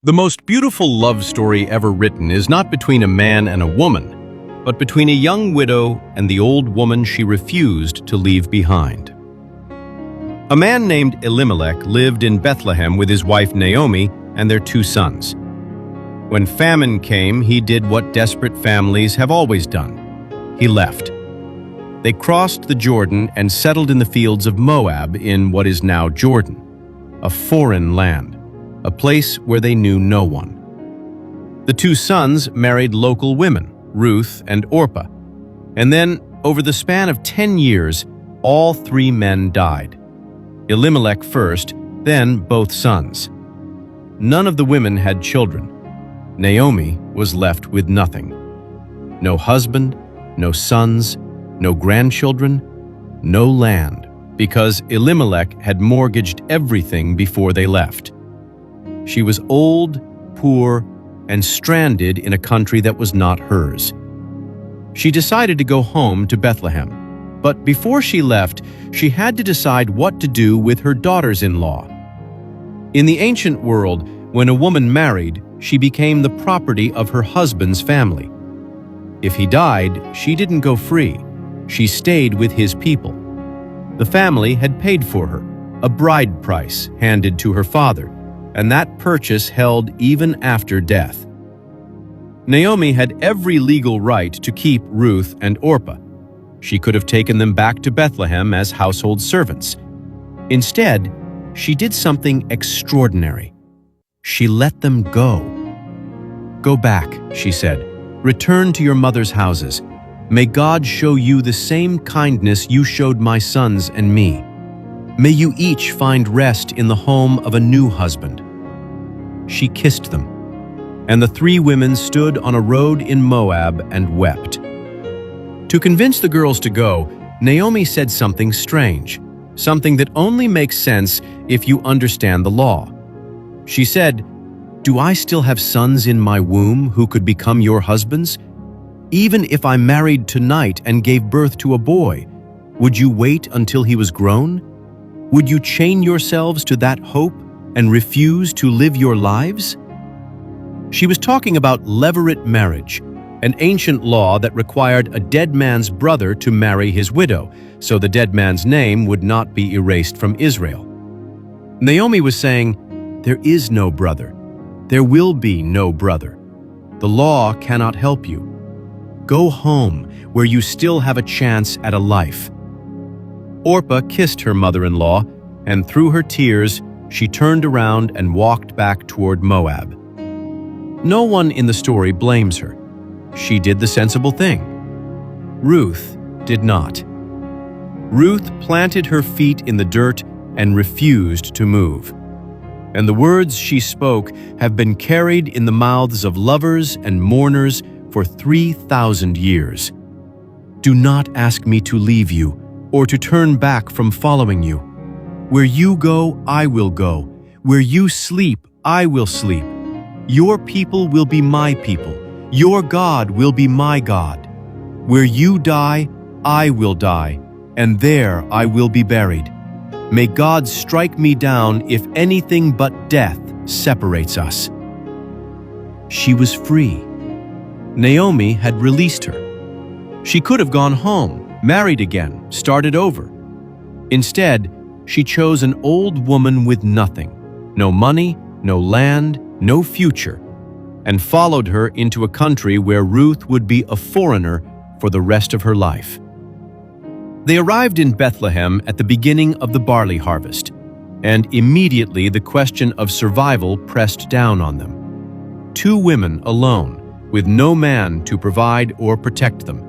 The most beautiful love story ever written is not between a man and a woman, but between a young widow and the old woman she refused to leave behind. A man named Elimelech lived in Bethlehem with his wife Naomi and their 2 sons. When famine came, he did what desperate families have always done. He left. They crossed the Jordan and settled in the fields of Moab in what is now Jordan, a foreign land, a place where they knew no one. The 2 sons married local women, Ruth and Orpah, and then, over the span of 10 years, all 3 men died. Elimelech first, then both sons. None of the women had children. Naomi was left with nothing. No husband, no sons, no grandchildren, no land, because Elimelech had mortgaged everything before they left. She was old, poor, and stranded in a country that was not hers. She decided to go home to Bethlehem, but before she left, she had to decide what to do with her daughters-in-law. In the ancient world, when a woman married, she became the property of her husband's family. If he died, she didn't go free. She stayed with his people. The family had paid for her, a bride price handed to her father, and that purchase held even after death. Naomi had every legal right to keep Ruth and Orpah. She could have taken them back to Bethlehem as household servants. Instead, she did something extraordinary. She let them go. "Go back," she said. "Return to your mother's houses. May God show you the same kindness you showed my sons and me. May you each find rest in the home of a new husband." She kissed them, and the 3 women stood on a road in Moab and wept. To convince the girls to go, Naomi said something strange, something that only makes sense if you understand the law. She said, "Do I still have sons in my womb who could become your husbands? Even if I married tonight and gave birth to a boy, would you wait until he was grown? Would you chain yourselves to that hope and refuse to live your lives?" She was talking about levirate marriage, an ancient law that required a dead man's brother to marry his widow, so the dead man's name would not be erased from Israel. Naomi was saying, "There is no brother. There will be no brother. The law cannot help you. Go home, where you still have a chance at a life." Orpah kissed her mother-in-law, and through her tears, she turned around and walked back toward Moab. No one in the story blames her. She did the sensible thing. Ruth did not. Ruth planted her feet in the dirt and refused to move. And the words she spoke have been carried in the mouths of lovers and mourners for 3,000 years. "Do not ask me to leave you or to turn back from following you. Where you go, I will go. Where you sleep, I will sleep. Your people will be my people. Your God will be my God. Where you die, I will die, and there I will be buried. May God strike me down if anything but death separates us." She was free. Naomi had released her. She could have gone home, married again, started over. Instead, she chose an old woman with nothing, no money, no land, no future, and followed her into a country where Ruth would be a foreigner for the rest of her life. They arrived in Bethlehem at the beginning of the barley harvest, and immediately the question of survival pressed down on them. 2 women alone, with no man to provide or protect them.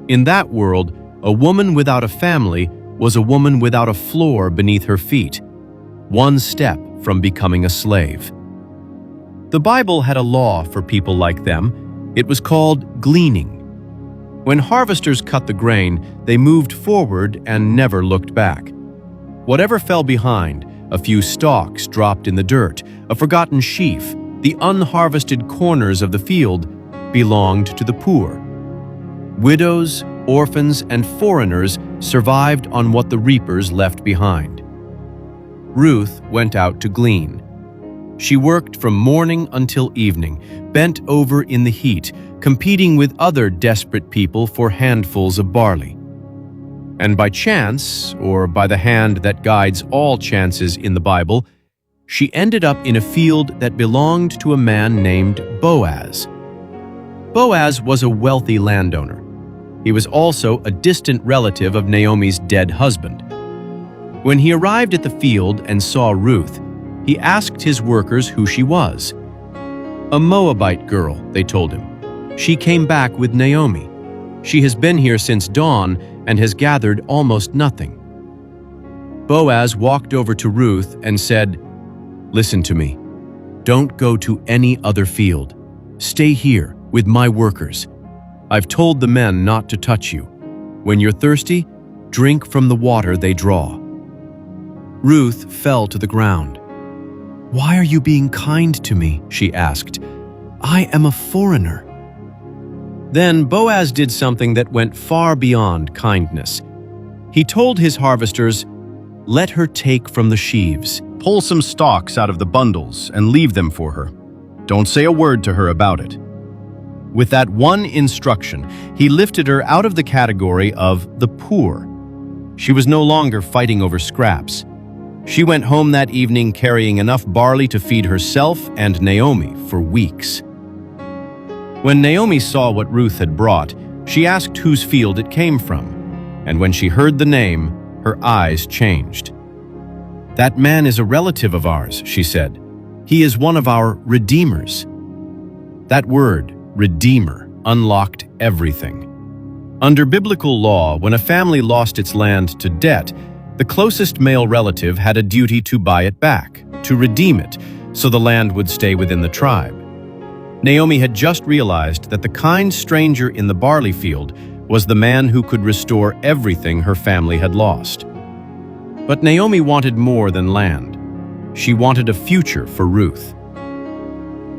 In that world, a woman without a family was a woman without a floor beneath her feet, one step from becoming a slave. The Bible had a law for people like them. It was called gleaning. When harvesters cut the grain, they moved forward and never looked back. Whatever fell behind, a few stalks dropped in the dirt, a forgotten sheaf, the unharvested corners of the field, belonged to the poor. Widows, orphans, and foreigners survived on what the reapers left behind. Ruth went out to glean. She worked from morning until evening, bent over in the heat, competing with other desperate people for handfuls of barley. And by chance, or by the hand that guides all chances in the Bible, she ended up in a field that belonged to a man named Boaz. Boaz was a wealthy landowner. He was also a distant relative of Naomi's dead husband. When he arrived at the field and saw Ruth, he asked his workers who she was. "A Moabite girl," they told him. "She came back with Naomi. She has been here since dawn and has gathered almost nothing." Boaz walked over to Ruth and said, "Listen to me. Don't go to any other field. Stay here with my workers. I've told the men not to touch you. When you're thirsty, drink from the water they draw." Ruth fell to the ground. "Why are you being kind to me?" she asked. "I am a foreigner." Then Boaz did something that went far beyond kindness. He told his harvesters, "Let her take from the sheaves. Pull some stalks out of the bundles and leave them for her. Don't say a word to her about it." With that one instruction, he lifted her out of the category of the poor. She was no longer fighting over scraps. She went home that evening carrying enough barley to feed herself and Naomi for weeks. When Naomi saw what Ruth had brought, she asked whose field it came from, and when she heard the name, her eyes changed. "That man is a relative of ours," she said. "He is one of our redeemers." That word, redeemer, unlocked everything. Under biblical law, when a family lost its land to debt, the closest male relative had a duty to buy it back, to redeem it, so the land would stay within the tribe. Naomi had just realized that the kind stranger in the barley field was the man who could restore everything her family had lost. But Naomi wanted more than land. She wanted a future for Ruth.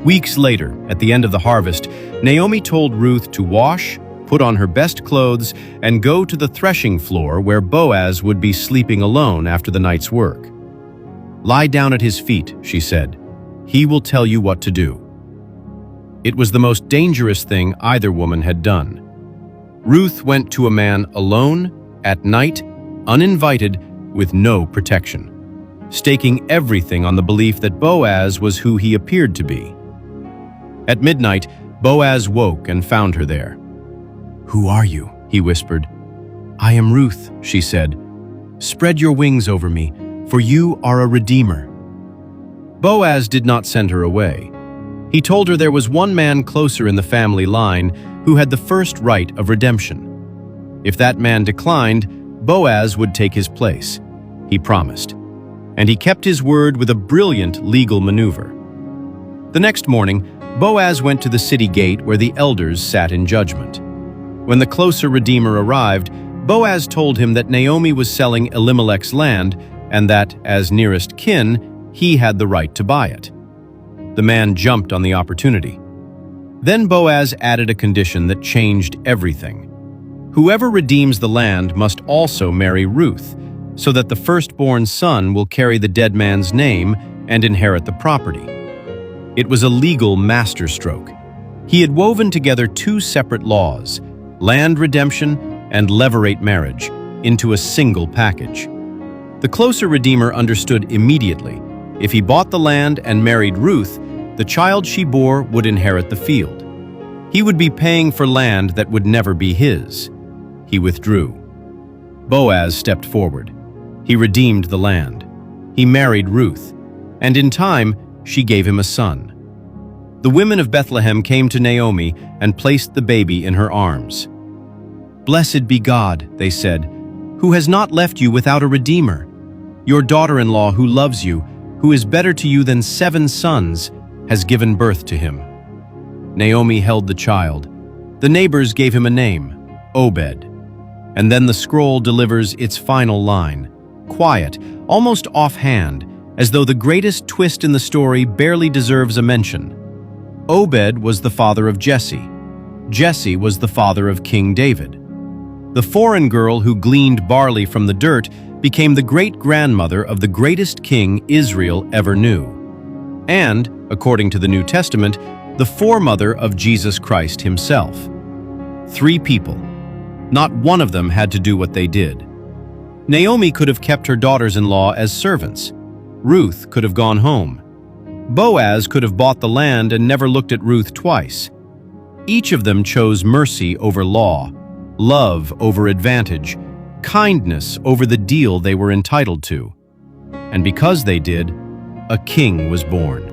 Weeks later, at the end of the harvest, Naomi told Ruth to wash, put on her best clothes, and go to the threshing floor where Boaz would be sleeping alone after the night's work. "Lie down at his feet," she said. "He will tell you what to do." It was the most dangerous thing either woman had done. Ruth went to a man alone, at night, uninvited, with no protection, staking everything on the belief that Boaz was who he appeared to be. At midnight, Boaz woke and found her there. "Who are you?" he whispered. "I am Ruth," she said. "Spread your wings over me, for you are a redeemer." Boaz did not send her away. He told her there was one man closer in the family line who had the first right of redemption. If that man declined, Boaz would take his place. He promised. And he kept his word with a brilliant legal maneuver. The next morning, Boaz went to the city gate where the elders sat in judgment. When the closer redeemer arrived, Boaz told him that Naomi was selling Elimelech's land and that, as nearest kin, he had the right to buy it. The man jumped on the opportunity. Then Boaz added a condition that changed everything. Whoever redeems the land must also marry Ruth, so that the firstborn son will carry the dead man's name and inherit the property. It was a legal masterstroke. He had woven together two separate laws, land redemption and levirate marriage, into a single package. The closer redeemer understood immediately. If he bought the land and married Ruth, the child she bore would inherit the field. He would be paying for land that would never be his. He withdrew. Boaz stepped forward. He redeemed the land. He married Ruth, and in time, she gave him a son. The women of Bethlehem came to Naomi and placed the baby in her arms. "Blessed be God," they said, "who has not left you without a redeemer. Your daughter-in-law who loves you, who is better to you than 7 sons, has given birth to him." Naomi held the child. The neighbors gave him a name, Obed. And then the scroll delivers its final line, quiet, almost offhand, as though the greatest twist in the story barely deserves a mention. Obed was the father of Jesse. Jesse was the father of King David. The foreign girl who gleaned barley from the dirt became the great-grandmother of the greatest king Israel ever knew. and, according to the New Testament, the foremother of Jesus Christ himself. 3 people. Not one of them had to do what they did. Naomi could have kept her daughters-in-law as servants. Ruth could have gone home. Boaz could have bought the land and never looked at Ruth twice. Each of them chose mercy over law, love over advantage, kindness over the deal they were entitled to. And because they did, a king was born.